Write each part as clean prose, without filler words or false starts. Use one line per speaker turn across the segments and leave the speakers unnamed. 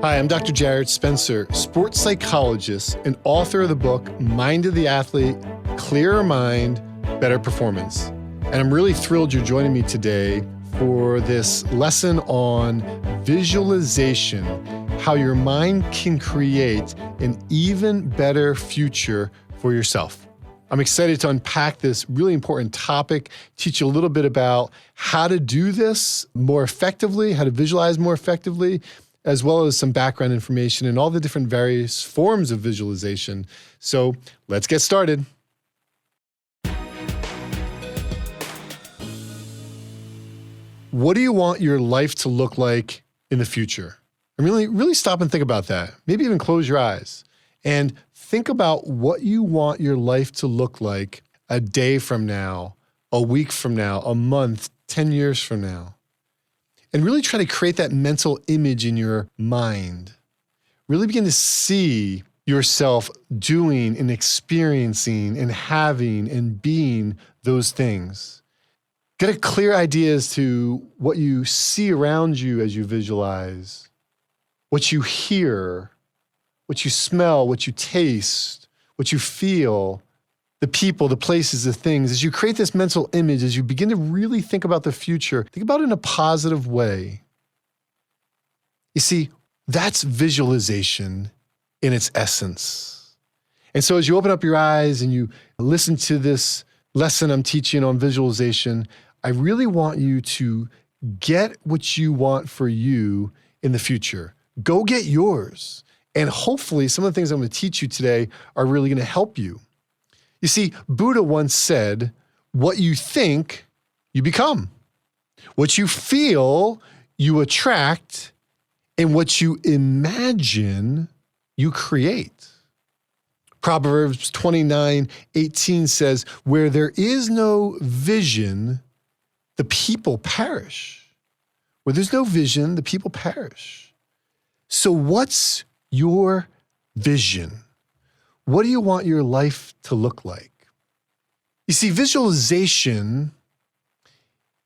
Hi, I'm Dr. Jarrod Spencer, sports psychologist and author of the book, Mind of the Athlete, Clearer Mind, Better Performance. And I'm really thrilled you're joining me today for this lesson on visualization, how your mind can create an even better future for yourself. I'm excited to unpack this really important topic, teach you a little bit about how to do this more effectively, how to visualize more effectively, as well as some background information and all the different various forms of visualization. So let's get started. What do you want your life to look like in the future? And really stop and think about that. Maybe even close your eyes and think about what you want your life to look like a day from now, a week from now, a month, 10 years from now. And really try to create that mental image in your mind. Really begin to see yourself doing and experiencing and having and being those things. Get a clear idea as to what you see around you as you visualize, what you hear, what you smell, what you taste, what you feel, the people, the places, the things. As you create this mental image, as you begin to really think about the future, think about it in a positive way. You see, that's visualization in its essence. And so as you open up your eyes and you listen to this lesson I'm teaching on visualization, I really want you to get what you want for you in the future. Go get yours. And hopefully some of the things I'm going to teach you today are really going to help you. You see, Buddha once said, what you think, you become. What you feel, you attract. And what you imagine, you create. Proverbs 29:18 says, where there is no vision, the people perish. Where there's no vision, the people perish. So what's your vision? What do you want your life to look like? You see, visualization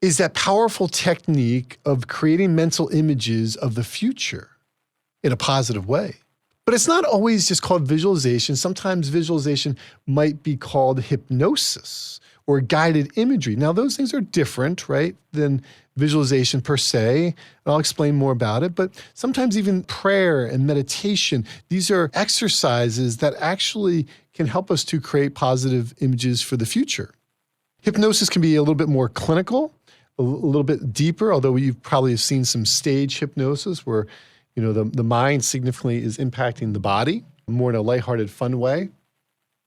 is that powerful technique of creating mental images of the future in a positive way. But it's not always just called visualization. Sometimes visualization might be called hypnosis or guided imagery. Now, those things are different, right, than visualization per se, and I'll explain more about it, but sometimes even prayer and meditation, these are exercises that actually can help us to create positive images for the future. Hypnosis can be a little bit more clinical, a little bit deeper, although you've probably seen some stage hypnosis where the mind significantly is impacting the body, more in a lighthearted, fun way.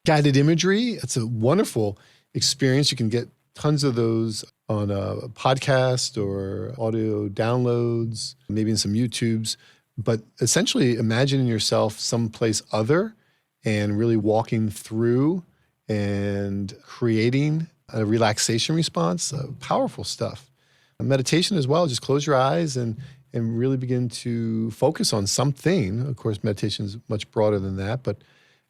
Guided imagery, it's a wonderful experience. You can get tons of those on a podcast or audio downloads, maybe in some YouTubes. But essentially imagining yourself someplace other and really walking through and creating a relaxation response, powerful stuff. Meditation as well, just close your eyes and really begin to focus on something. Of course, meditation is much broader than that, but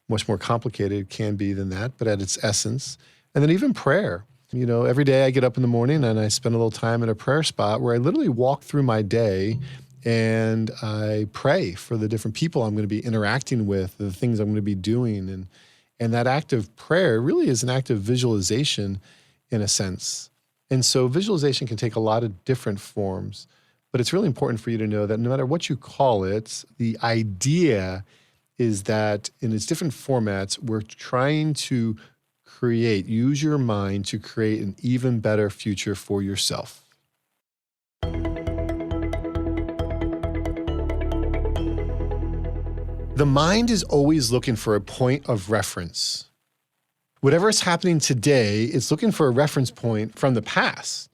much more complicated it can be than that, but at its essence. And then even prayer. Every day I get up in the morning and I spend a little time in a prayer spot where I literally walk through my day and I pray for the different people I'm going to be interacting with, the things I'm going to be doing. And that act of prayer really is an act of visualization in a sense. And so visualization can take a lot of different forms, but it's really important for you to know that no matter what you call it, the idea is that in its different formats, we're trying to use your mind to create an even better future for yourself. The mind is always looking for a point of reference. Whatever is happening today, it's looking for a reference point from the past.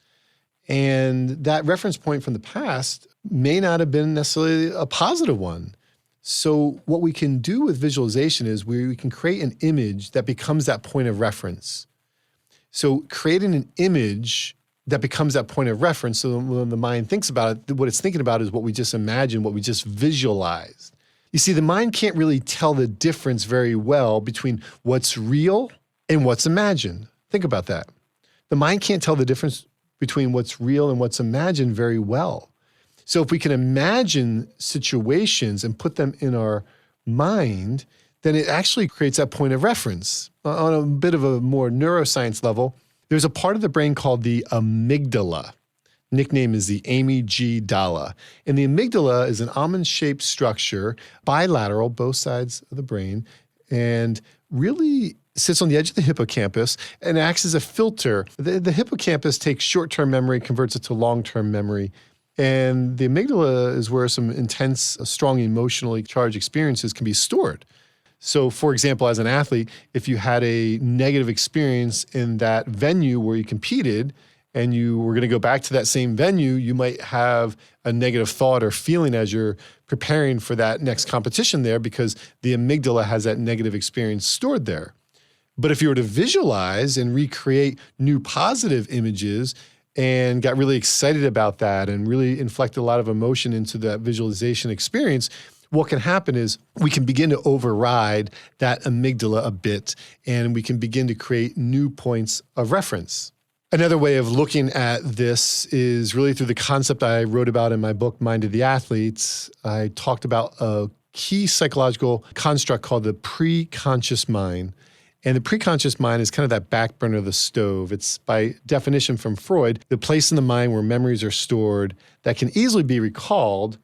And that reference point from the past may not have been necessarily a positive one. So what we can do with visualization is we can create an image that becomes that point of reference. So creating an image that becomes that point of reference, so when the mind thinks about it, what it's thinking about is what we just imagined, what we just visualized. You see, the mind can't really tell the difference very well between what's real and what's imagined. Think about that. The mind can't tell the difference between what's real and what's imagined very well. So if we can imagine situations and put them in our mind, then it actually creates that point of reference. On a bit of a more neuroscience level, there's a part of the brain called the amygdala. Nickname is the Amy G. Dalla. And the amygdala is an almond-shaped structure, bilateral, both sides of the brain, and really sits on the edge of the hippocampus and acts as a filter. The hippocampus takes short-term memory, converts it to long-term memory. And the amygdala is where some intense, strong, emotionally charged experiences can be stored. So, for example, as an athlete, if you had a negative experience in that venue where you competed and you were going to go back to that same venue, you might have a negative thought or feeling as you're preparing for that next competition there because the amygdala has that negative experience stored there. But if you were to visualize and recreate new positive images and got really excited about that and really inflected a lot of emotion into that visualization experience, what can happen is we can begin to override that amygdala a bit, and we can begin to create new points of reference. Another way of looking at this is really through the concept I wrote about in my book, Mind of the Athletes. I talked about a key psychological construct called the preconscious mind. And the preconscious mind is kind of that back burner of the stove. It's, by definition from Freud, the place in the mind where memories are stored that can easily be recalled,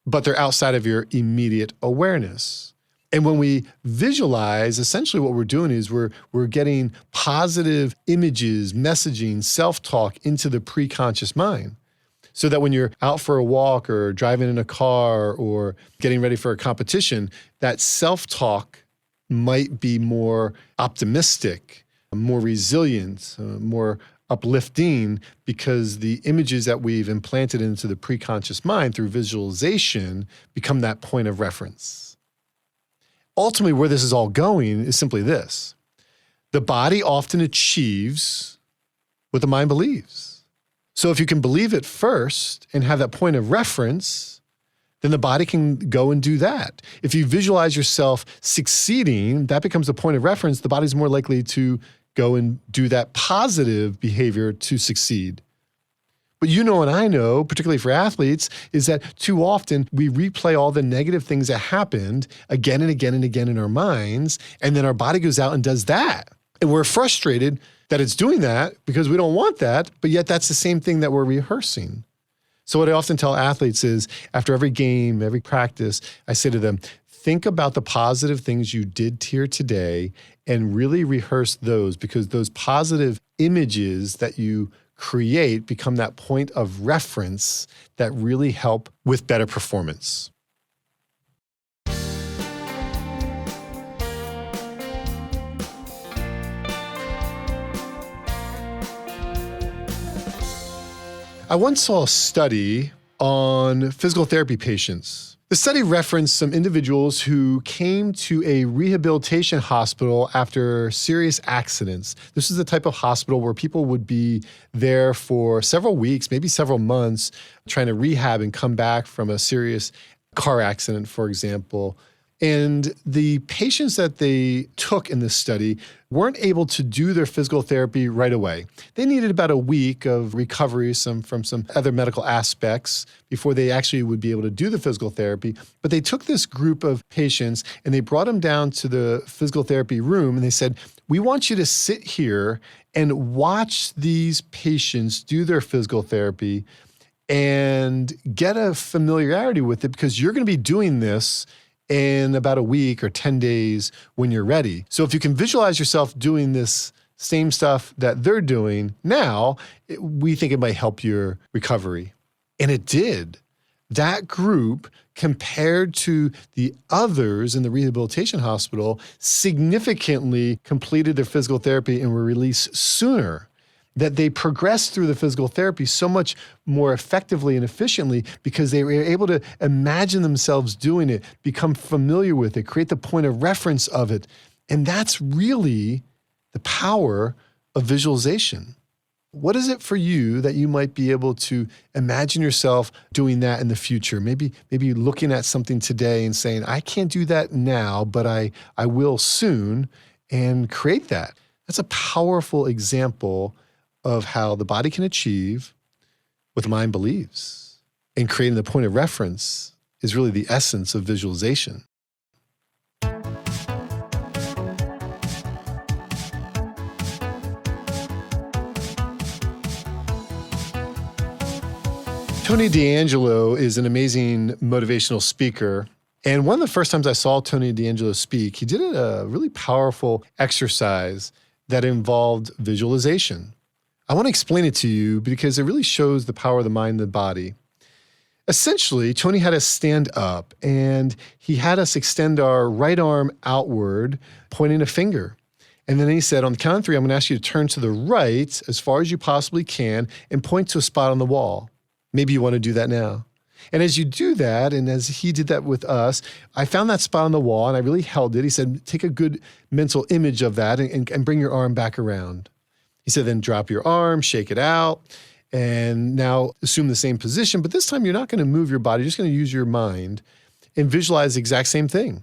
but they're outside of your immediate awareness. And when we visualize, essentially what we're doing is we're getting positive images, messaging, self-talk into the preconscious mind. So that when you're out for a walk or driving in a car or getting ready for a competition, that self-talk might be more optimistic, more resilient, more uplifting, because the images that we've implanted into the preconscious mind through visualization become that point of reference. Ultimately, where this is all going is simply this. The body often achieves what the mind believes. So if you can believe it first and have that point of reference, then the body can go and do that. If you visualize yourself succeeding, that becomes a point of reference. The body's more likely to go and do that positive behavior to succeed. But you know and I know, particularly for athletes, is that too often we replay all the negative things that happened again and again and again in our minds, and then our body goes out and does that. And we're frustrated that it's doing that because we don't want that, but yet that's the same thing that we're rehearsing. So what I often tell athletes is, after every game, every practice, I say to them, think about the positive things you did here today and really rehearse those, because those positive images that you create become that point of reference that really help with better performance. I once saw a study on physical therapy patients. The study referenced some individuals who came to a rehabilitation hospital after serious accidents. This is the type of hospital where people would be there for several weeks, maybe several months, trying to rehab and come back from a serious car accident, for example. And the patients that they took in this study weren't able to do their physical therapy right away. They needed about a week of recovery from some other medical aspects before they actually would be able to do the physical therapy. But they took this group of patients and they brought them down to the physical therapy room and they said, we want you to sit here and watch these patients do their physical therapy and get a familiarity with it, because you're going to be doing this in about a week or 10 days when you're ready. So if you can visualize yourself doing this same stuff that they're doing now, we think it might help your recovery. And it did. That group, compared to the others in the rehabilitation hospital, significantly completed their physical therapy and were released sooner. That they progressed through the physical therapy so much more effectively and efficiently because they were able to imagine themselves doing it, become familiar with it, create the point of reference of it. And that's really the power of visualization. What is it for you that you might be able to imagine yourself doing that in the future? Maybe looking at something today and saying, I can't do that now, but I will soon, and create that. That's a powerful example of how the body can achieve what the mind believes. And creating the point of reference is really the essence of visualization. Tony D'Angelo is an amazing motivational speaker. And one of the first times I saw Tony D'Angelo speak, he did a really powerful exercise that involved visualization. I want to explain it to you because it really shows the power of the mind and the body. Essentially, Tony had us stand up and he had us extend our right arm outward, pointing a finger. And then he said, on the count of three, I'm going to ask you to turn to the right as far as you possibly can and point to a spot on the wall. Maybe you want to do that now. And as you do that, and as he did that with us, I found that spot on the wall and I really held it. He said, take a good mental image of that and bring your arm back around. He said, then drop your arm, shake it out, and now assume the same position. But this time you're not going to move your body, you're just going to use your mind and visualize the exact same thing.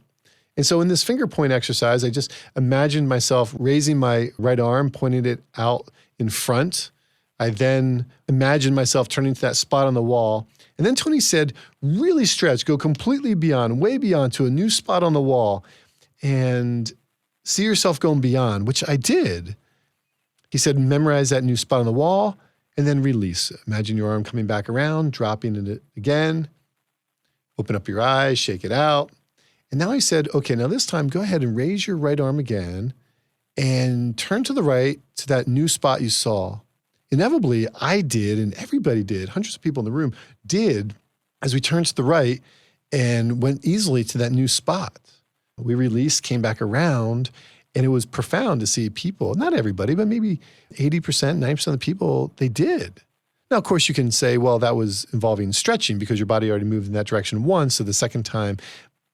And so in this finger point exercise, I just imagined myself raising my right arm, pointing it out in front. I then imagined myself turning to that spot on the wall. And then Tony said, really stretch, go completely beyond, way beyond to a new spot on the wall and see yourself going beyond, which I did. He said, memorize that new spot on the wall and then release. Imagine your arm coming back around, dropping it again. Open up your eyes, shake it out. And now he said, okay, now this time go ahead and raise your right arm again and turn to the right to that new spot you saw. Inevitably, I did, and everybody did, hundreds of people in the room did, as we turned to the right and went easily to that new spot. We released, came back around, and it was profound to see people, not everybody, but maybe 80%, 90% of the people, they did. Now, of course, you can say, well, that was involving stretching because your body already moved in that direction once, so the second time.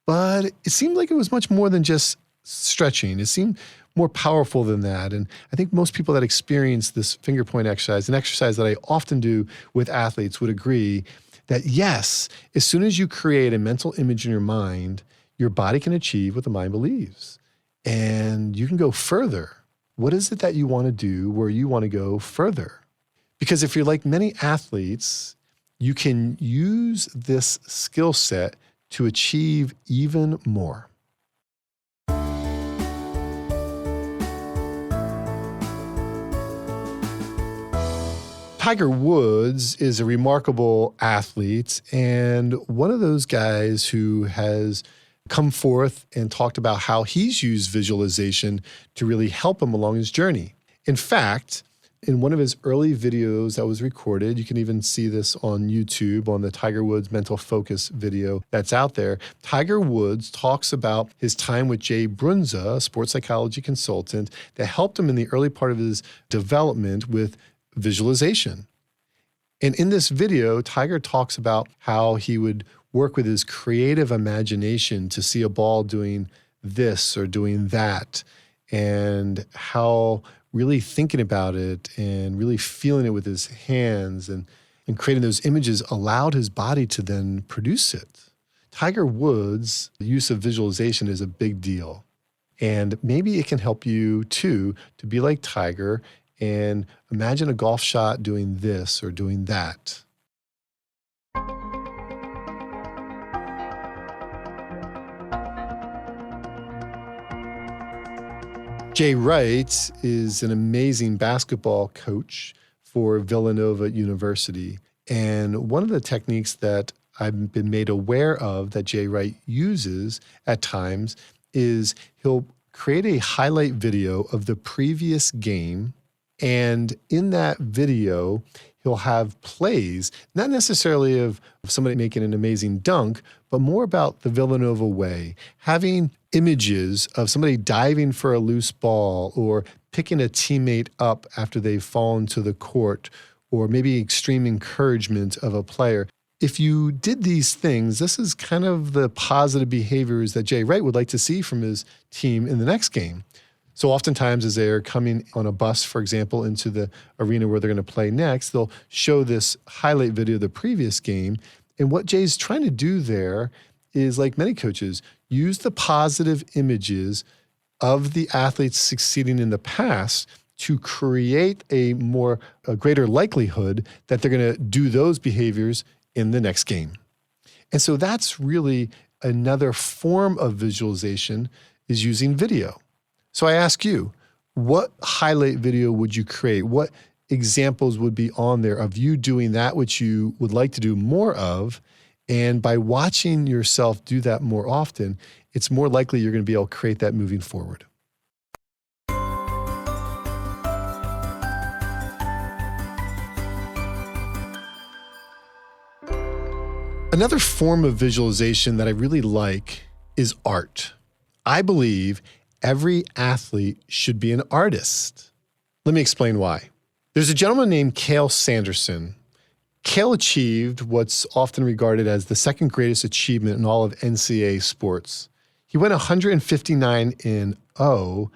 But it seemed like it was much more than just stretching. It seemed more powerful than that. And I think most people that experience this finger point exercise, an exercise that I often do with athletes, would agree that yes, as soon as you create a mental image in your mind, your body can achieve what the mind believes. And you can go further. What is it that you want to do where you want to go further? Because if you're like many athletes, you can use this skill set to achieve even more. Tiger Woods is a remarkable athlete and one of those guys who has come forth and talked about how he's used visualization to really help him along his journey. In fact, in one of his early videos that was recorded, you can even see this on YouTube on the Tiger Woods Mental Focus video that's out there. Tiger Woods talks about his time with Jay Brunza, a sports psychology consultant, that helped him in the early part of his development with visualization. And in this video, Tiger talks about how he would work with his creative imagination to see a ball doing this or doing that, and how really thinking about it and really feeling it with his hands and creating those images allowed his body to then produce it. Tiger Woods' use of visualization is a big deal. And maybe it can help you too to be like Tiger and imagine a golf shot doing this or doing that. Jay Wright is an amazing basketball coach for Villanova University. And one of the techniques that I've been made aware of that Jay Wright uses at times is he'll create a highlight video of the previous game. And in that video, he'll have plays, not necessarily of somebody making an amazing dunk, but more about the Villanova way, having images of somebody diving for a loose ball or picking a teammate up after they've fallen to the court, or maybe extreme encouragement of a player. If you did these things, this is kind of the positive behaviors that Jay Wright would like to see from his team in the next game. So oftentimes as they're coming on a bus, for example, into the arena where they're going to play next, they'll show this highlight video of the previous game. And what Jay's trying to do there is, like many coaches, use the positive images of the athletes succeeding in the past to create a greater likelihood that they're going to do those behaviors in the next game. And so that's really another form of visualization, is using video. So I ask you, what highlight video would you create? What examples would be on there of you doing that which you would like to do more of? And by watching yourself do that more often, it's more likely you're going to be able to create that moving forward. Another form of visualization that I really like is art. I believe every athlete should be an artist. Let me explain why. There's a gentleman named Cale Sanderson. Cale achieved what's often regarded as the second greatest achievement in all of NCAA sports. He went 159-0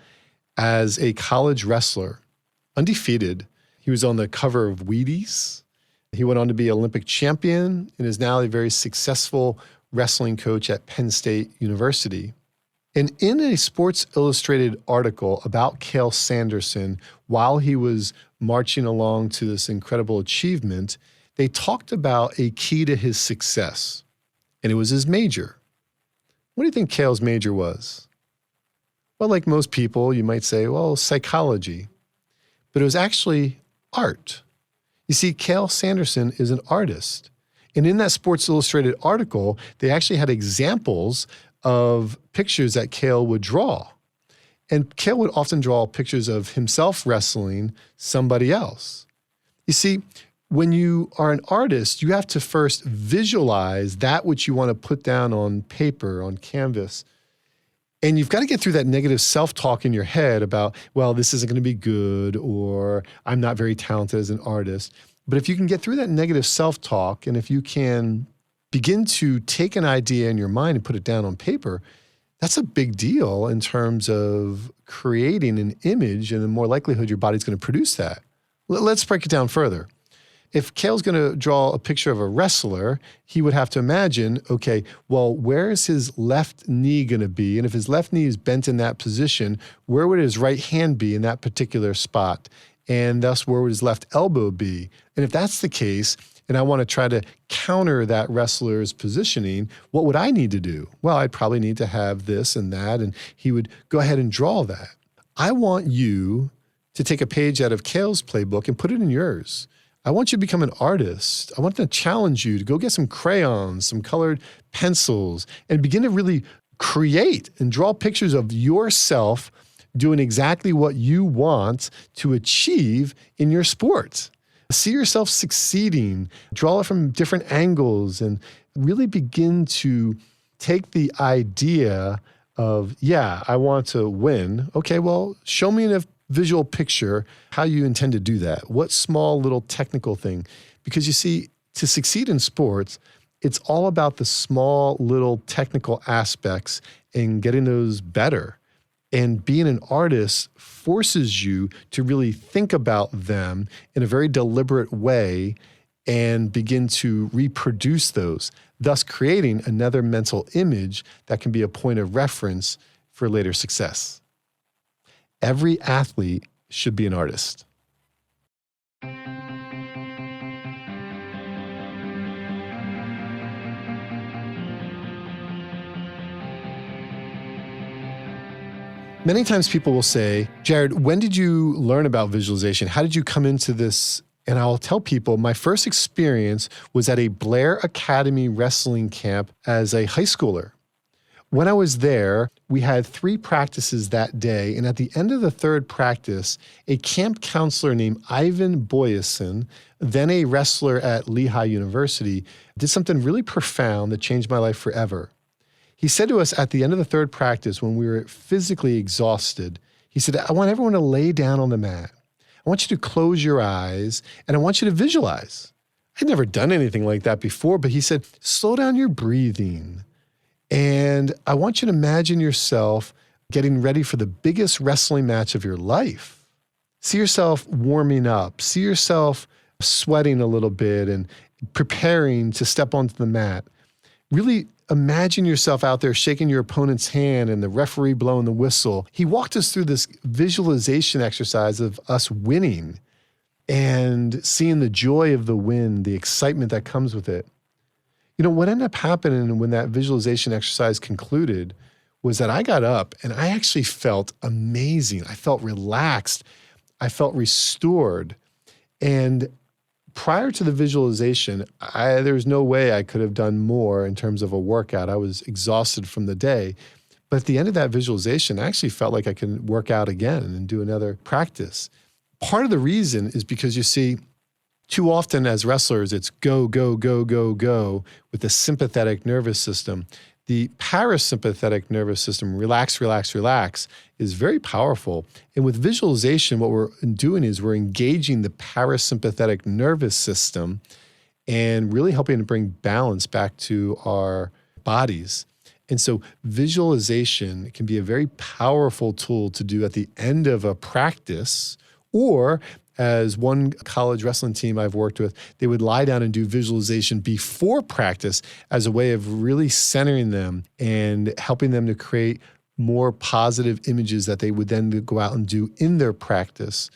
as a college wrestler, undefeated. He was on the cover of Wheaties. He went on to be Olympic champion and is now a very successful wrestling coach at Penn State University. And in a Sports Illustrated article about Cale Sanderson, while he was marching along to this incredible achievement, they talked about a key to his success, and it was his major. What do you think Cale's major was? Well, like most people, you might say, well, psychology. But it was actually art. You see, Cale Sanderson is an artist. And in that Sports Illustrated article, they actually had examples of pictures that Cale would draw. And Cale would often draw pictures of himself wrestling somebody else. You see, when you are an artist, you have to first visualize that which you want to put down on paper, on canvas. And you've got to get through that negative self-talk in your head about, well, this isn't going to be good, or I'm not very talented as an artist. But if you can get through that negative self-talk, and if you can begin to take an idea in your mind and put it down on paper, that's a big deal in terms of creating an image, and the more likelihood your body's going to produce that. Let's break it down further. If Cale's going to draw a picture of a wrestler, he would have to imagine, okay, well, where is his left knee going to be? And if his left knee is bent in that position, where would his right hand be in that particular spot? And thus, where would his left elbow be? And if that's the case, and I want to try to counter that wrestler's positioning, what would I need to do? Well, I'd probably need to have this and that, and he would go ahead and draw that. I want you to take a page out of Cale's playbook and put it in yours. I want you to become an artist. I want to challenge you to go get some crayons, some colored pencils, and begin to really create and draw pictures of yourself doing exactly what you want to achieve in your sport. See yourself succeeding, draw it from different angles, and really begin to take the idea of, yeah, I want to win. Okay, well, show me in a visual picture how you intend to do that. What small little technical thing? Because you see, to succeed in sports, it's all about the small little technical aspects and getting those better. And being an artist forces you to really think about them in a very deliberate way and begin to reproduce those, thus creating another mental image that can be a point of reference for later success. Every athlete should be an artist. Many times people will say, Jarrod, when did you learn about visualization? How did you come into this? And I'll tell people my first experience was at a Blair Academy wrestling camp as a high schooler. When I was there, we had 3 practices that day, and at the end of the 3rd practice, a camp counselor named Ivan Boyesen, then a wrestler at Lehigh University, did something really profound that changed my life forever. He said to us at the end of the 3rd practice, when we were physically exhausted, he said, I want everyone to lay down on the mat. I want you to close your eyes, and I want you to visualize. I'd never done anything like that before, but he said, slow down your breathing. And I want you to imagine yourself getting ready for the biggest wrestling match of your life. See yourself warming up. See yourself sweating a little bit and preparing to step onto the mat. Really imagine yourself out there shaking your opponent's hand and the referee blowing the whistle. He walked us through this visualization exercise of us winning and seeing the joy of the win, the excitement that comes with it. What ended up happening when that visualization exercise concluded was that I got up and I actually felt amazing. I felt relaxed. I felt restored. And prior to the visualization, there was no way I could have done more in terms of a workout. I was exhausted from the day. But at the end of that visualization, I actually felt like I could work out again and do another practice. Part of the reason is because you see, too often as wrestlers, it's go, go, go, go, go with the sympathetic nervous system. The parasympathetic nervous system, relax, relax, relax, is very powerful. And with visualization, what we're doing is we're engaging the parasympathetic nervous system and really helping to bring balance back to our bodies. And so visualization can be a very powerful tool to do at the end of a practice, or as one college wrestling team I've worked with, they would lie down and do visualization before practice as a way of really centering them and helping them to create more positive images that they would then go out and do in their practice.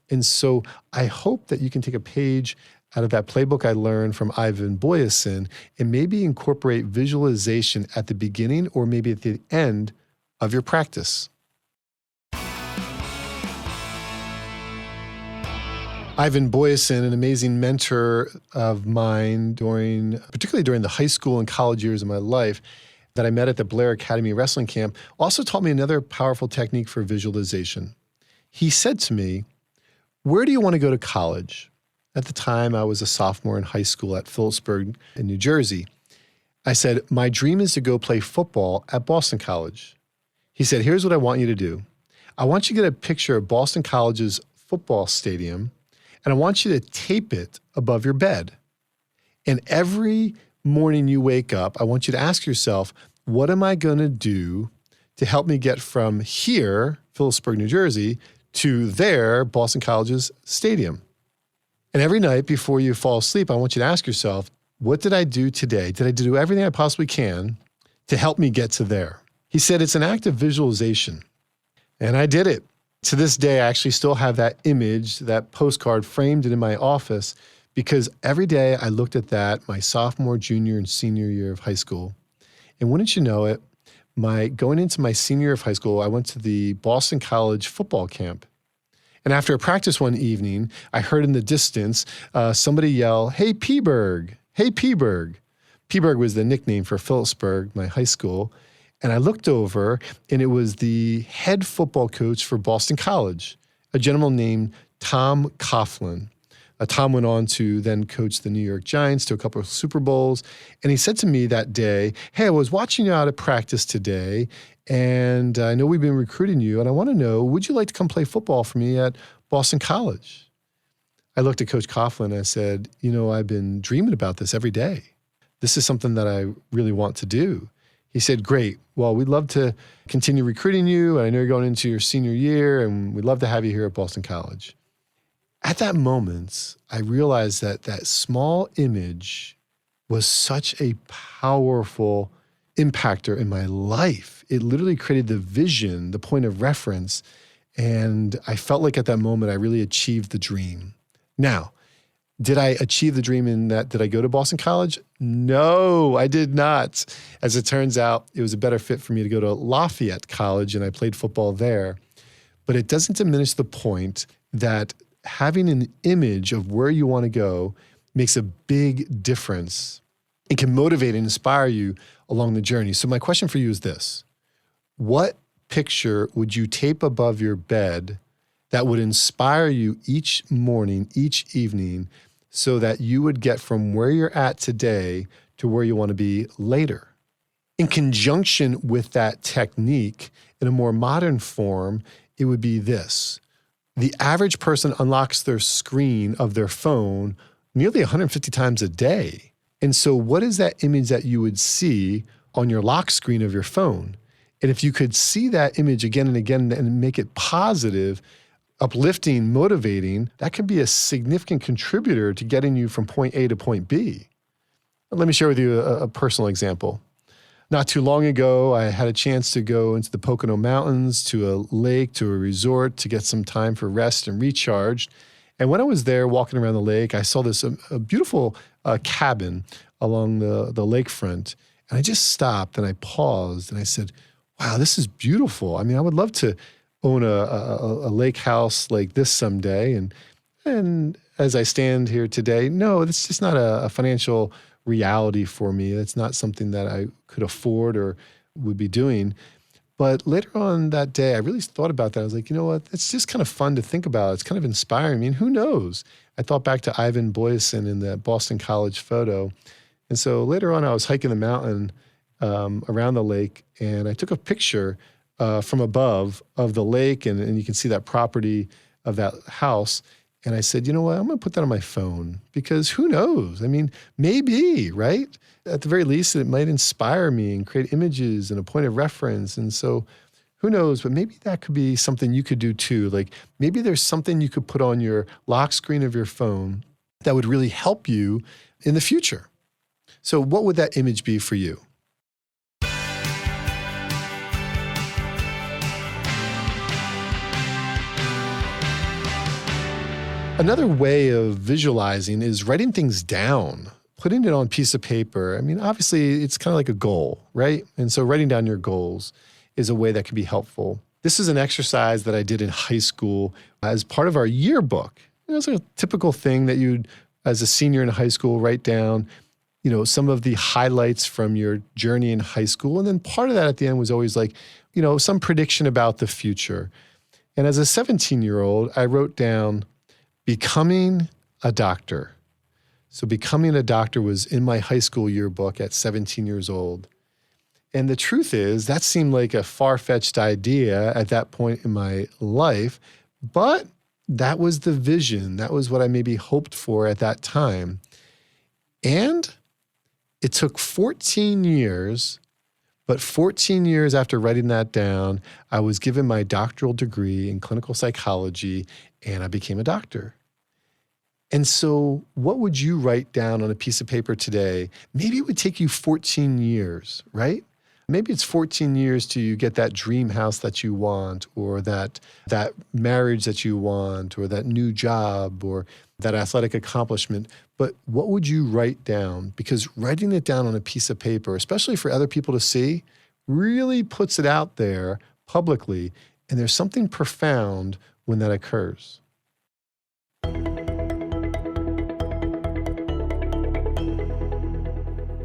And so I hope that you can take a page out of that playbook I learned from Ivan Boyasin and maybe incorporate visualization at the beginning or maybe at the end of your practice. Ivan Boyasin, an amazing mentor of mine particularly during the high school and college years of my life that I met at the Blair Academy Wrestling Camp, also taught me another powerful technique for visualization. He said to me, "Where do you want to go to college?" At the time, I was a sophomore in high school at Phillipsburg in New Jersey. I said, "My dream is to go play football at Boston College." He said, "Here's what I want you to do. I want you to get a picture of Boston College's football stadium, and I want you to tape it above your bed. And every morning you wake up, I want you to ask yourself, what am I going to do to help me get from here, Phillipsburg, New Jersey, to there, Boston College's stadium? And every night before you fall asleep, I want you to ask yourself, what did I do today? Did I do everything I possibly can to help me get to there?" He said, it's an act of visualization. And I did it. To this day, I actually still have that image, that postcard framed in my office, because every day I looked at that my sophomore, junior, and senior year of high school. And wouldn't you know it, going into my senior year of high school, I went to the Boston College football camp. And after a practice one evening, I heard in the distance somebody yell, "Hey, Peaberg, hey, Peaberg." Peaberg was the nickname for Phillipsburg, my high school. And I looked over, and it was the head football coach for Boston College, a gentleman named Tom Coughlin. Tom went on to then coach the New York Giants to a couple of Super Bowls. And he said to me that day, "Hey, I was watching you out at practice today, and I know we've been recruiting you, and I want to know, would you like to come play football for me at Boston College?" I looked at Coach Coughlin and I said, "I've been dreaming about this every day. This is something that I really want to do." He said, "Great. Well, we'd love to continue recruiting you. And I know you're going into your senior year, and we'd love to have you here at Boston College." At that moment, I realized that that small image was such a powerful impactor in my life. It literally created the vision, the point of reference. And I felt like at that moment, I really achieved the dream. Now, did I achieve the dream in that? Did I go to Boston College? No, I did not. As it turns out, it was a better fit for me to go to Lafayette College, and I played football there. But it doesn't diminish the point that having an image of where you want to go makes a big difference. It can motivate and inspire you along the journey. So my question for you is this: what picture would you tape above your bed that would inspire you each morning, each evening, so that you would get from where you're at today to where you want to be later? In conjunction with that technique, in a more modern form, it would be this. The average person unlocks their screen of their phone nearly 150 times a day. And so what is that image that you would see on your lock screen of your phone? And if you could see that image again and again and make it positive, uplifting, motivating, that can be a significant contributor to getting you from point A to point B. Let me share with you a personal example. Not too long ago, I had a chance to go into the Pocono Mountains, to a lake, to a resort, to get some time for rest and recharge. And when I was there walking around the lake, I saw this a beautiful cabin along the lakefront. And I just stopped and I paused and I said, wow, this is beautiful. I mean, I would love to own a lake house like this someday. And as I stand here today, no, it's just not a financial reality for me. It's not something that I could afford or would be doing. But later on that day, I really thought about that. I was like, you know what? It's just kind of fun to think about. It's kind of inspiring. I mean, who knows? I thought back to Ivan Boyson in the Boston College photo. And so later on, I was hiking the mountain around the lake, and I took a picture from above of the lake, and you can see that property of that house. And I said, you know what? I'm going to put that on my phone because who knows? I mean, maybe, right? At the very least, it might inspire me and create images and a point of reference. And so who knows? But maybe that could be something you could do too. Like maybe there's something you could put on your lock screen of your phone that would really help you in the future. So what would that image be for you? Another way of visualizing is writing things down, putting it on a piece of paper. I mean, obviously, it's kind of like a goal, right? And so writing down your goals is a way that can be helpful. This is an exercise that I did in high school as part of our yearbook. It was a typical thing that you'd, as a senior in high school, write down, you know, some of the highlights from your journey in high school. And then part of that at the end was always like, you know, some prediction about the future. And as a 17-year-old, I wrote down, becoming a doctor. So becoming a doctor was in my high school yearbook at 17 years old. And the truth is, that seemed like a far-fetched idea at that point in my life, but that was the vision. That was what I maybe hoped for at that time. And it took 14 years, but 14 years after writing that down, I was given my doctoral degree in clinical psychology, and I became a doctor. And so what would you write down on a piece of paper today? Maybe it would take you 14 years, right? Maybe it's 14 years till you get that dream house that you want, or that marriage that you want, or that new job, or that athletic accomplishment. But what would you write down? Because writing it down on a piece of paper, especially for other people to see, really puts it out there publicly. And there's something profound when that occurs.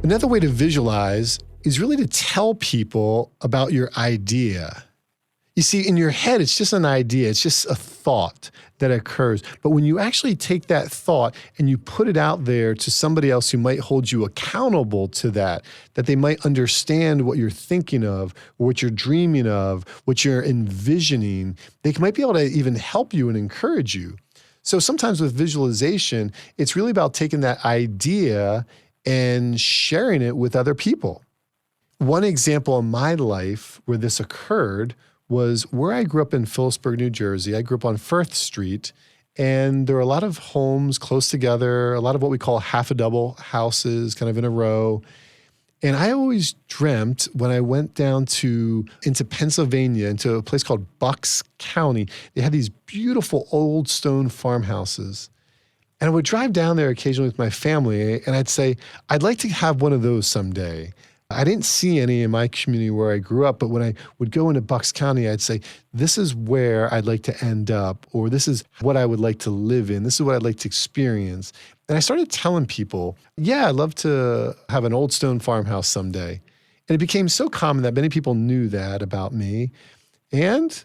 Another way to visualize is really to tell people about your idea. You see, in your head, it's just an idea. It's just a thought that occurs. But when you actually take that thought and you put it out there to somebody else who might hold you accountable to that they might understand what you're thinking of, or what you're dreaming of, what you're envisioning, they might be able to even help you and encourage you. So sometimes with visualization, it's really about taking that idea and sharing it with other people. One example in my life where this occurred was where I grew up in Phillipsburg, New Jersey. I grew up on Firth Street, and there were a lot of homes close together, a lot of what we call half a double houses kind of in a row. And I always dreamt when I went down into Pennsylvania, into a place called Bucks County, they had these beautiful old stone farmhouses. And I would drive down there occasionally with my family, and I'd say, I'd like to have one of those someday. I didn't see any in my community where I grew up, but when I would go into Bucks County, I'd say, this is where I'd like to end up, or this is what I would like to live in. This is what I'd like to experience. And I started telling people, yeah, I'd love to have an old stone farmhouse someday. And it became so common that many people knew that about me. And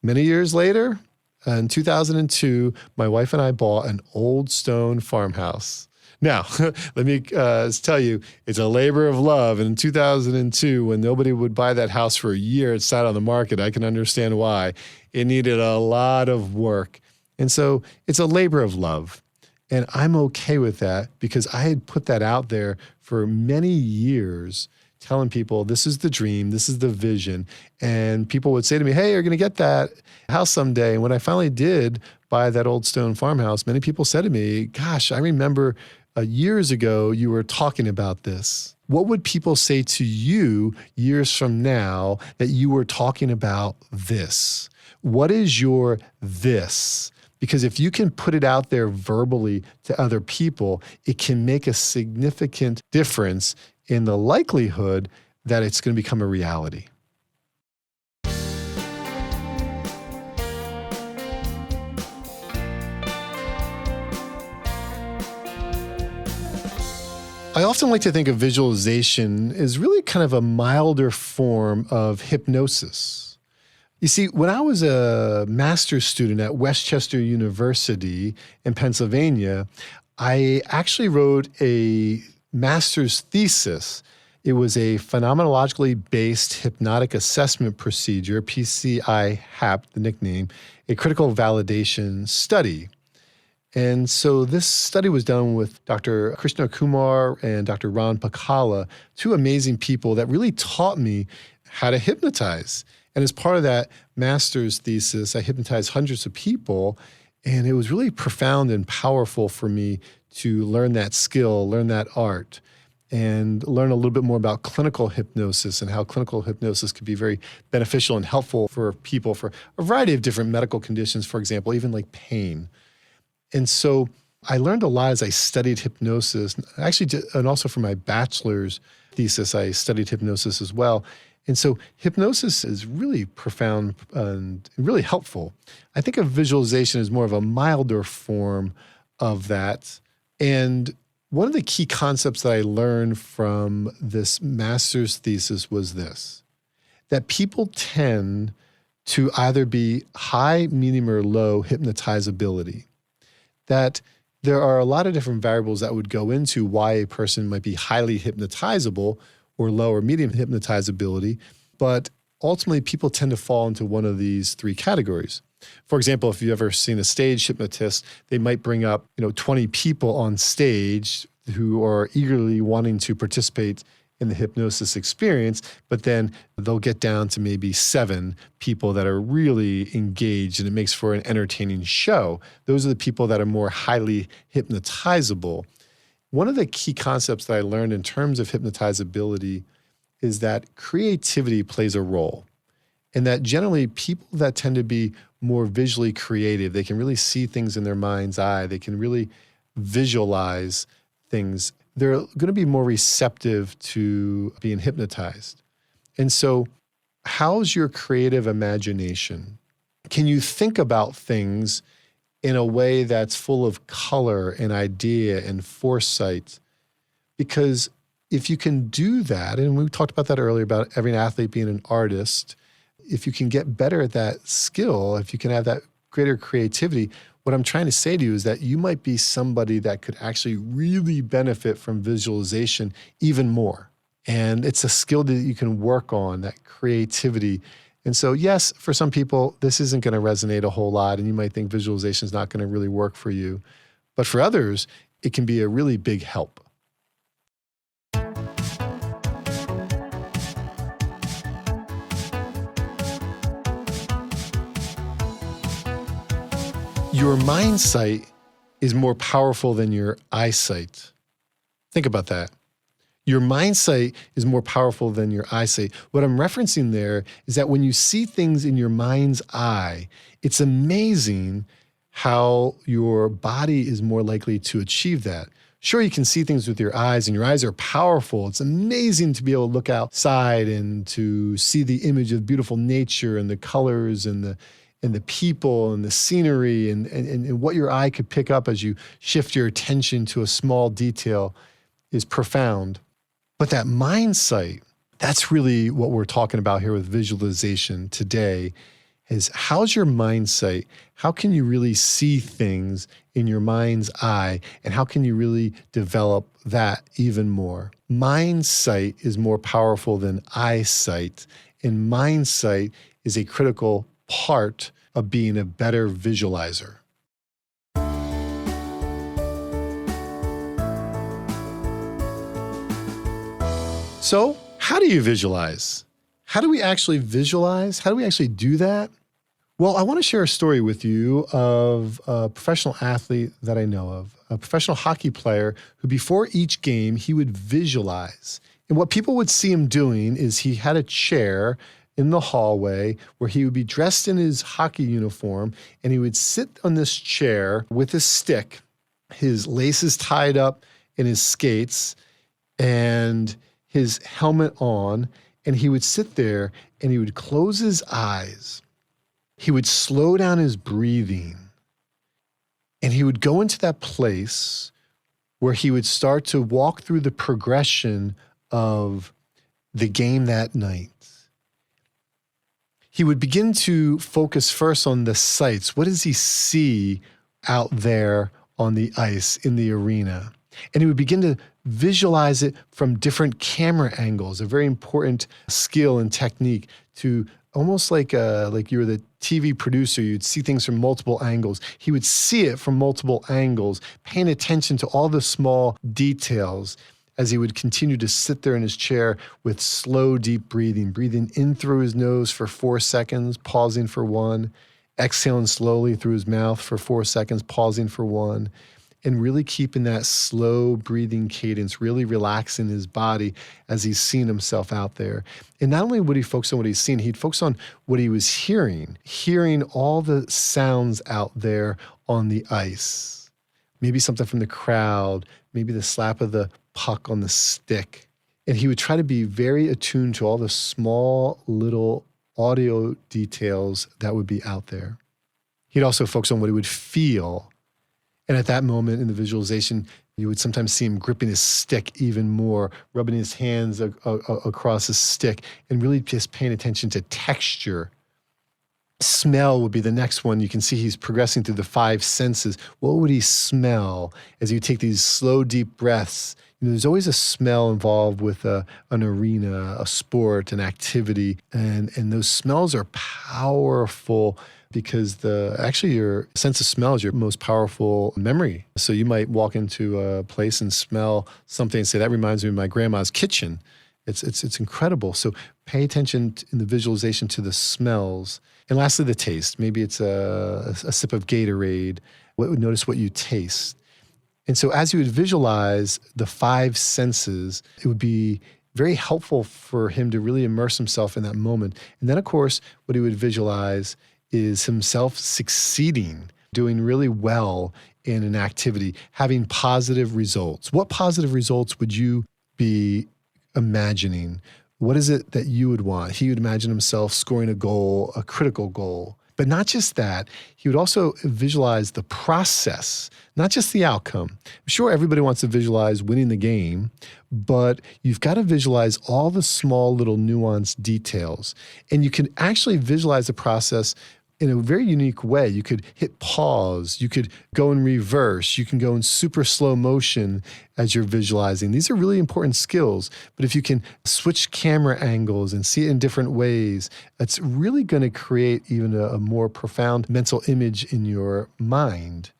many years later, in 2002, my wife and I bought an old stone farmhouse. Now, let me tell you, it's a labor of love. And in 2002, when nobody would buy that house for a year, it sat on the market. I can understand why. It needed a lot of work. And so it's a labor of love. And I'm okay with that because I had put that out there for many years, telling people this is the dream, this is the vision. And people would say to me, hey, you're going to get that house someday. And when I finally did buy that old stone farmhouse, many people said to me, gosh, I remember years ago you were talking about this. What would people say to you years from now that you were talking about this? What is your this Because if you can put it out there verbally to other people, it can make a significant difference in the likelihood that it's going to become a reality. I often like to think of visualization as really kind of a milder form of hypnosis. You see, when I was a master's student at Westchester University in Pennsylvania, I actually wrote a master's thesis. It was a phenomenologically based hypnotic assessment procedure, PCI-HAP, the nickname, a critical validation study. And so this study was done with Dr. Krishna Kumar and Dr. Ron Pakala, two amazing people that really taught me how to hypnotize. And as part of that master's thesis, I hypnotized hundreds of people, and it was really profound and powerful for me to learn that skill, learn that art, and learn a little bit more about clinical hypnosis and how clinical hypnosis could be very beneficial and helpful for people for a variety of different medical conditions, for example, even like pain. And so I learned a lot as I studied hypnosis. And also for my bachelor's thesis, I studied hypnosis as well. And so hypnosis is really profound and really helpful. I think of visualization as more of a milder form of that. And one of the key concepts that I learned from this master's thesis was this, that people tend to either be high, medium, or low hypnotizability. That there are a lot of different variables that would go into why a person might be highly hypnotizable or low or medium hypnotizability, but ultimately people tend to fall into one of these three categories. For example, if you've ever seen a stage hypnotist, they might bring up 20 people on stage who are eagerly wanting to participate in the hypnosis experience, but then they'll get down to maybe 7 people that are really engaged, and it makes for an entertaining show. Those are the people that are more highly hypnotizable. One of the key concepts that I learned in terms of hypnotizability is that creativity plays a role, and that generally people that tend to be more visually creative, they can really see things in their mind's eye, they can really visualize things, they're going to be more receptive to being hypnotized. And so, how's your creative imagination? Can you think about things in a way that's full of color and idea and foresight? Because if you can do that, and we talked about that earlier about every athlete being an artist, if you can get better at that skill, if you can have that greater creativity, what I'm trying to say to you is that you might be somebody that could actually really benefit from visualization even more. And it's a skill that you can work on, that creativity. And so, yes, for some people, this isn't going to resonate a whole lot, and you might think visualization is not going to really work for you. But for others, it can be a really big help. Your mind sight is more powerful than your eyesight. Think about that. Your mind sight is more powerful than your eyesight. What I'm referencing there is that when you see things in your mind's eye, it's amazing how your body is more likely to achieve that. Sure, you can see things with your eyes, and your eyes are powerful. It's amazing to be able to look outside and to see the image of beautiful nature and the colors and the people and the scenery and what your eye could pick up as you shift your attention to a small detail is profound. But that mind sight, that's really what we're talking about here with visualization today, is how's your mind sight? How can you really see things in your mind's eye, and how can you really develop that even more? Mind sight is more powerful than eyesight, and mind sight is a critical part of being a better visualizer. So, how do you visualize? How do we actually visualize? How do we actually do that? Well, I want to share a story with you of a professional athlete that I know of, a professional hockey player who before each game, he would visualize. And what people would see him doing is he had a chair, in the hallway where he would be dressed in his hockey uniform and he would sit on this chair with his stick, his laces tied up in his skates and his helmet on, and he would sit there and he would close his eyes. He would slow down his breathing and he would go into that place where he would start to walk through the progression of the game that night. He would begin to focus first on the sights. What does he see out there on the ice in the arena? And he would begin to visualize it from different camera angles, a very important skill and technique to almost like you were the TV producer, you'd see things from multiple angles. He would see it from multiple angles, paying attention to all the small details as he would continue to sit there in his chair with slow, deep breathing, breathing in through his nose for 4 seconds, pausing for 1, exhaling slowly through his mouth for 4 seconds, pausing for 1, and really keeping that slow breathing cadence, really relaxing his body as he's seeing himself out there. And not only would he focus on what he's seen, he'd focus on what he was hearing all the sounds out there on the ice. Maybe something from the crowd, maybe the slap of the puck on the stick. And he would try to be very attuned to all the small little audio details that would be out there. He'd also focus on what he would feel. And at that moment in the visualization, you would sometimes see him gripping his stick even more, rubbing his hands across his stick, and really just paying attention to texture. Smell would be the next one. You can see he's progressing through the 5 senses. What would he smell as you take these slow, deep breaths? There's always a smell involved with an arena, a sport, an activity, and those smells are powerful because your sense of smell is your most powerful memory. So you might walk into a place and smell something and say, that reminds me of my grandma's kitchen. It's incredible. So pay attention in the visualization to the smells. And lastly, the taste. Maybe it's a sip of Gatorade. Notice what you taste. And so as you would visualize the 5 senses, it would be very helpful for him to really immerse himself in that moment. And then, of course, what he would visualize is himself succeeding, doing really well in an activity, having positive results. What positive results would you be imagining? What is it that you would want? He would imagine himself scoring a goal, a critical goal. But not just that, he would also visualize the process, not just the outcome. I'm sure everybody wants to visualize winning the game, but you've got to visualize all the small little nuanced details. And you can actually visualize the process in a very unique way. You could hit pause, you could go in reverse, you can go in super slow motion as you're visualizing. These are really important skills, but if you can switch camera angles and see it in different ways, it's really going to create even a more profound mental image in your mind.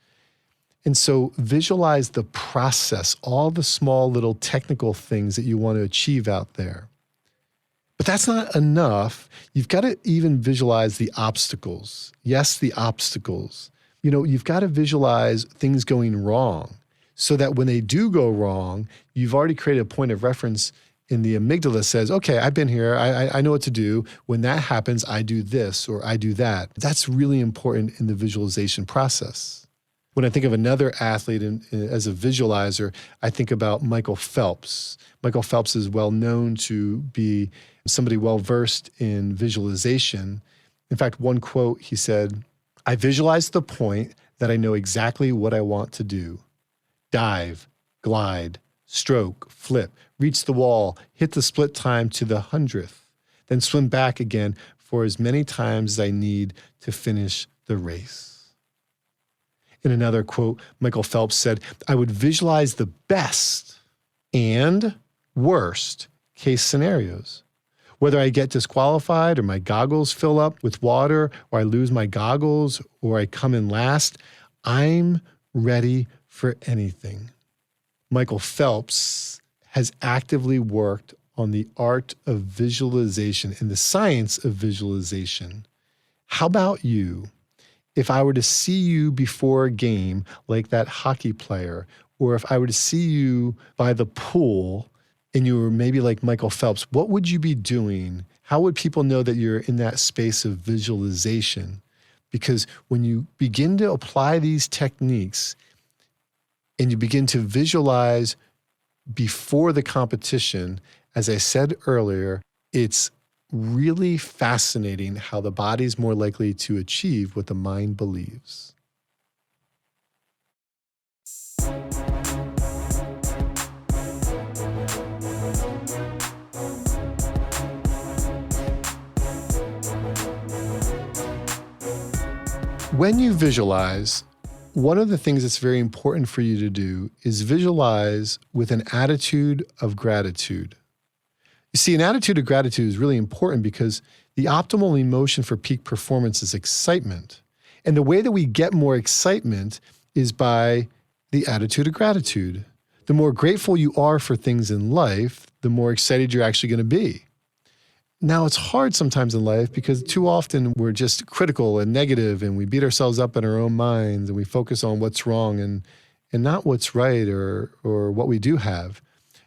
And so visualize the process, all the small little technical things that you want to achieve out there. But that's not enough. You've got to even visualize the obstacles. Yes, the obstacles. You've got to visualize things going wrong so that when they do go wrong, you've already created a point of reference in the amygdala says, okay, I've been here. I know what to do. When that happens, I do this or I do that. That's really important in the visualization process. When I think of another athlete as a visualizer, I think about Michael Phelps. Michael Phelps is well known to be somebody well-versed in visualization. In fact, one quote, he said, "I visualize the point that I know exactly what I want to do. Dive, glide, stroke, flip, reach the wall, hit the split time to the 100th, then swim back again for as many times as I need to finish the race." In another quote, Michael Phelps said, "I would visualize the best and worst case scenarios. Whether I get disqualified or my goggles fill up with water or I lose my goggles or I come in last, I'm ready for anything." Michael Phelps has actively worked on the art of visualization and the science of visualization. How about you? If I were to see you before a game like that hockey player, or if I were to see you by the pool and you were maybe like Michael Phelps, what would you be doing? How would people know that you're in that space of visualization? Because when you begin to apply these techniques and you begin to visualize before the competition, as I said earlier, it's really fascinating how the body's more likely to achieve what the mind believes. When you visualize, one of the things that's very important for you to do is visualize with an attitude of gratitude. You see, an attitude of gratitude is really important because the optimal emotion for peak performance is excitement. And the way that we get more excitement is by the attitude of gratitude. The more grateful you are for things in life, the more excited you're actually going to be. Now, it's hard sometimes in life because too often we're just critical and negative and we beat ourselves up in our own minds and we focus on what's wrong and not what's right or what we do have.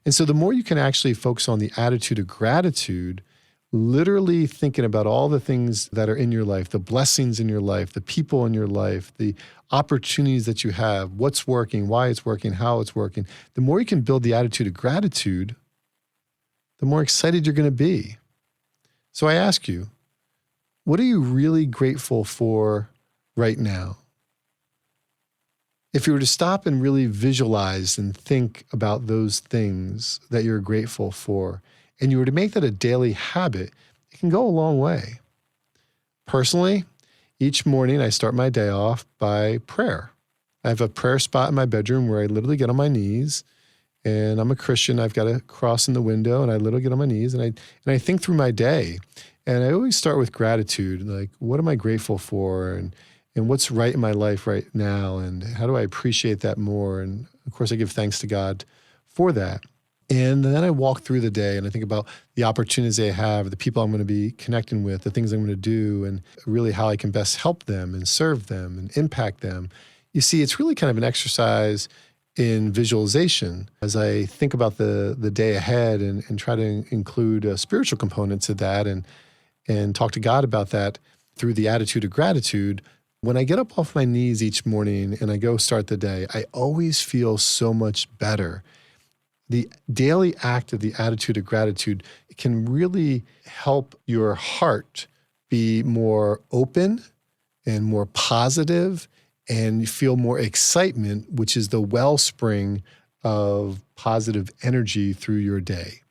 And so the more you can actually focus on the attitude of gratitude, literally thinking about all the things that are in your life, the blessings in your life, the people in your life, the opportunities that you have, what's working, why it's working, how it's working, the more you can build the attitude of gratitude, the more excited you're going to be. So I ask you, what are you really grateful for right now? If you were to stop and really visualize and think about those things that you're grateful for, and you were to make that a daily habit, it can go a long way. Personally, each morning I start my day off by prayer. I have a prayer spot in my bedroom where I literally get on my knees, and I'm a Christian. I've got a cross in the window, and I literally get on my knees, and I think through my day. And I always start with gratitude, like, what am I grateful for? And what's right in my life right now? And how do I appreciate that more? And of course, I give thanks to God for that. And then I walk through the day and I think about the opportunities I have, the people I'm going to be connecting with, the things I'm going to do, and really how I can best help them and serve them and impact them. You see, it's really kind of an exercise in visualization as I think about the day ahead and try to include a spiritual component to that and talk to God about that through the attitude of gratitude. When I get up off my knees each morning and I go start the day, I always feel so much better. The daily act of the attitude of gratitude can really help your heart be more open and more positive and feel more excitement, which is the wellspring of positive energy through your day.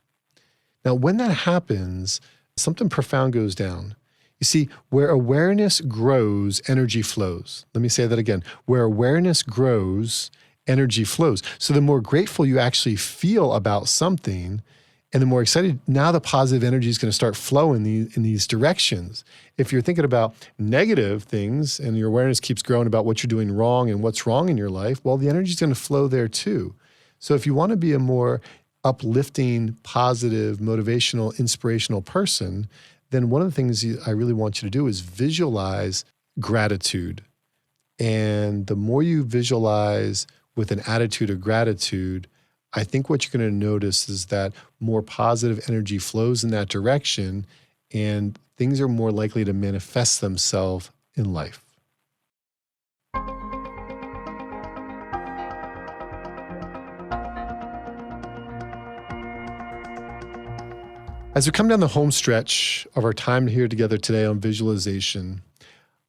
Now, when that happens, something profound goes down. You see, where awareness grows, energy flows. Let me say that again. Where awareness grows, energy flows. So the more grateful you actually feel about something, and the more excited, now the positive energy is going to start flowing in these directions. If you're thinking about negative things and your awareness keeps growing about what you're doing wrong and what's wrong in your life, well, the energy is going to flow there too. So if you want to be a more uplifting, positive, motivational, inspirational person, then one of the things I really want you to do is visualize gratitude. And the more you visualize with an attitude of gratitude, I think what you're going to notice is that more positive energy flows in that direction and things are more likely to manifest themselves in life. As we come down the home stretch of our time here together today on visualization,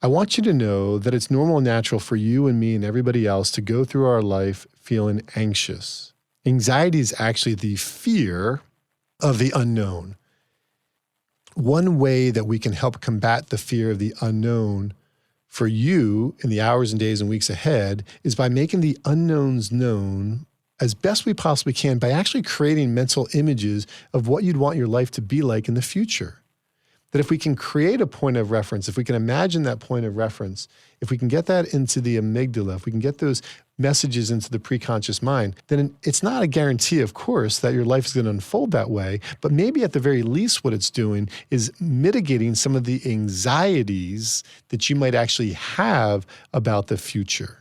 I want you to know that it's normal and natural for you and me and everybody else to go through our life feeling anxious. Anxiety is actually the fear of the unknown. One way that we can help combat the fear of the unknown for you in the hours and days and weeks ahead is by making the unknowns known as best we possibly can by actually creating mental images of what you'd want your life to be like in the future. That if we can create a point of reference, if we can imagine that point of reference, if we can get that into the amygdala, if we can get those messages into the preconscious mind, then it's not a guarantee, of course, that your life is going to unfold that way, but maybe at the very least what it's doing is mitigating some of the anxieties that you might actually have about the future.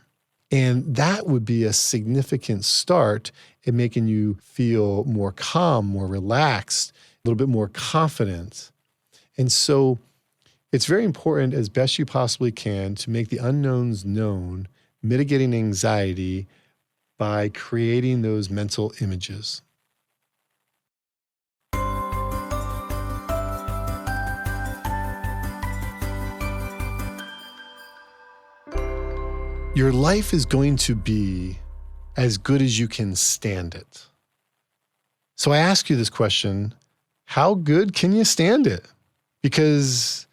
And that would be a significant start in making you feel more calm, more relaxed, a little bit more confident. And so it's very important, as best you possibly can, to make the unknowns known, mitigating anxiety by creating those mental images. Your life is going to be as good as you can stand it. So I ask you this question, how good can you stand it? Because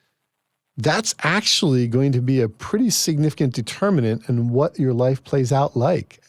that's actually going to be a pretty significant determinant in what your life plays out like.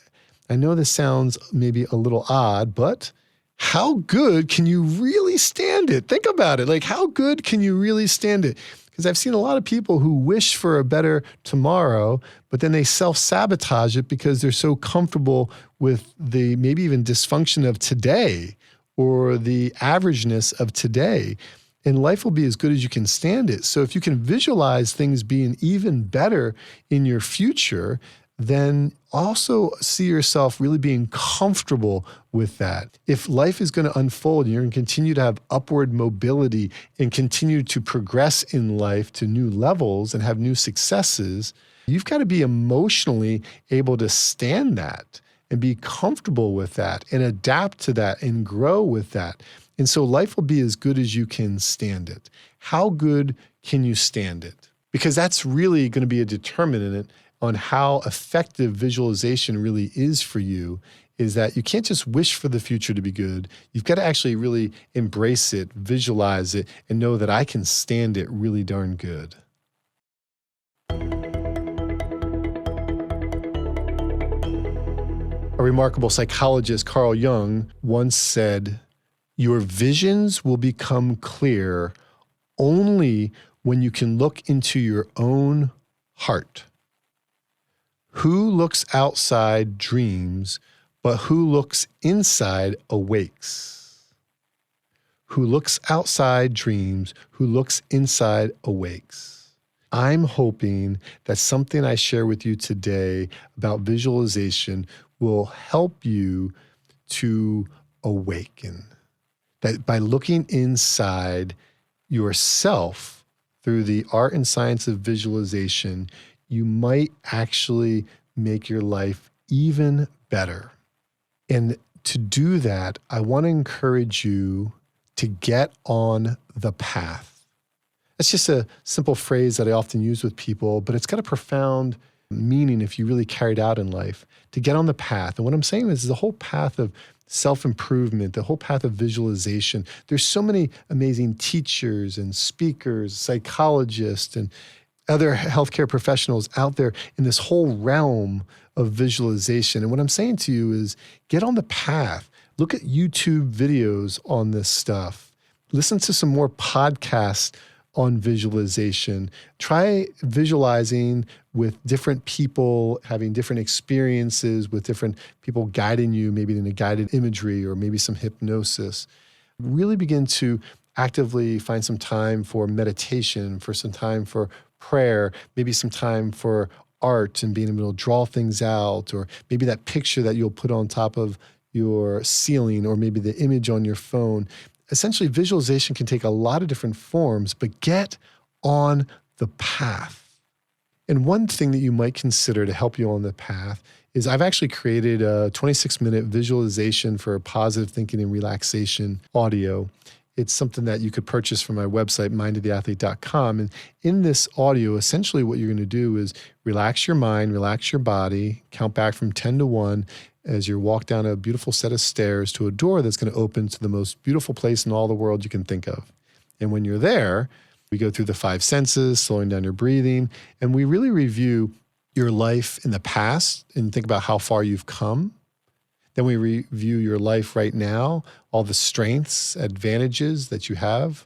I know this sounds maybe a little odd, but how good can you really stand it? Think about it. Like, how good can you really stand it? Because I've seen a lot of people who wish for a better tomorrow, but then they self-sabotage it because they're so comfortable with the maybe even dysfunction of today or the averageness of today. And life will be as good as you can stand it. So if you can visualize things being even better in your future, then also see yourself really being comfortable with that. If life is going to unfold and you're going to continue to have upward mobility and continue to progress in life to new levels and have new successes, you've got to be emotionally able to stand that and be comfortable with that and adapt to that and grow with that. And so life will be as good as you can stand it. How good can you stand it? Because that's really going to be a determinant on how effective visualization really is for you, is that you can't just wish for the future to be good. You've got to actually really embrace it, visualize it, and know that I can stand it really darn good. A remarkable psychologist, Carl Jung, once said, "Your visions will become clear only when you can look into your own heart. Who looks outside dreams, but who looks inside awakes." Who looks outside dreams, who looks inside awakes. I'm hoping that something I share with you today about visualization will help you to awaken. That by looking inside yourself through the art and science of visualization, you might actually make your life even better. And to do that, I want to encourage you to get on the path. That's just a simple phrase that I often use with people, but it's got a profound meaning if you really carry it out in life. To get on the path. And what I'm saying is the whole path of self-improvement, the whole path of visualization. There's so many amazing teachers and speakers, psychologists, and other healthcare professionals out there in this whole realm of visualization. And what I'm saying to you is get on the path. Look at YouTube videos on this stuff. Listen to some more podcasts on visualization. Try visualizing with different people, having different experiences with different people guiding you, maybe in a guided imagery or maybe some hypnosis. Really begin to actively find some time for meditation, for some time for prayer, maybe some time for art and being able to draw things out, or maybe that picture that you'll put on top of your ceiling, or maybe the image on your phone. Essentially, visualization can take a lot of different forms, but get on the path. And one thing that you might consider to help you on the path is I've actually created a 26-minute visualization for positive thinking and relaxation audio. It's something that you could purchase from my website, mindoftheathlete.com. And in this audio, essentially what you're going to do is relax your mind, relax your body, count back from 10 to 1 as you walk down a beautiful set of stairs to a door that's going to open to the most beautiful place in all the world you can think of. And when you're there, we go through the 5 senses, slowing down your breathing, and we really review your life in the past and think about how far you've come. Then we review your life right now, all the strengths, advantages that you have.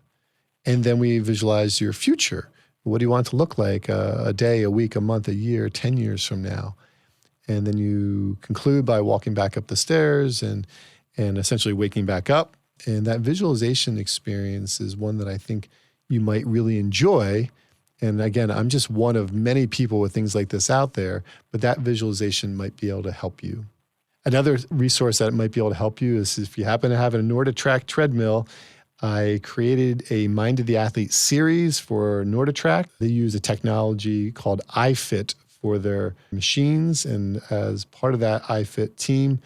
And then we visualize your future. What do you want it to look like a day, a week, a month, a year, 10 years from now? And then you conclude by walking back up the stairs and essentially waking back up. And that visualization experience is one that I think you might really enjoy. And again, I'm just one of many people with things like this out there, but that visualization might be able to help you. Another resource that might be able to help you is if you happen to have a NordicTrack treadmill, I created a Mind of the Athlete series for NordicTrack. They use a technology called iFit for their machines. And as part of that iFit team,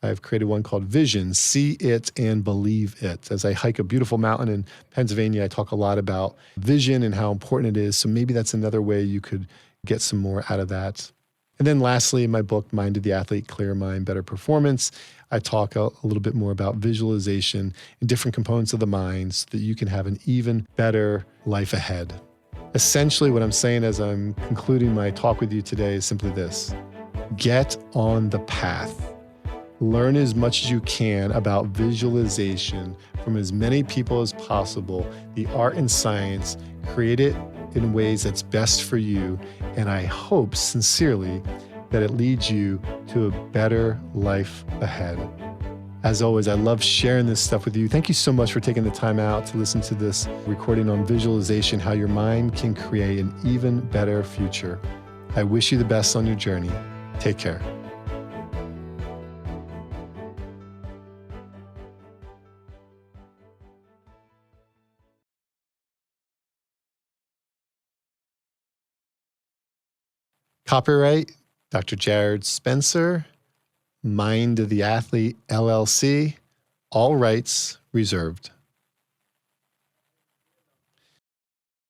I've created one called Vision, See It and Believe It. As I hike a beautiful mountain in Pennsylvania, I talk a lot about vision and how important it is. So maybe that's another way you could get some more out of that. And then lastly, in my book, Mind of the Athlete, Clear Mind, Better Performance, I talk a little bit more about visualization and different components of the mind so that you can have an even better life ahead. Essentially, what I'm saying as I'm concluding my talk with you today is simply this: get on the path. Learn as much as you can about visualization from as many people as possible, the art and science. Create it in ways that's best for you. And I hope sincerely that it leads you to a better life ahead. As always, I love sharing this stuff with you. Thank you so much for taking the time out to listen to this recording on visualization, how your mind can create an even better future. I wish you the best on your journey. Take care. Copyright, Dr. Jarrod Spencer, Mind of the Athlete, LLC, all rights reserved.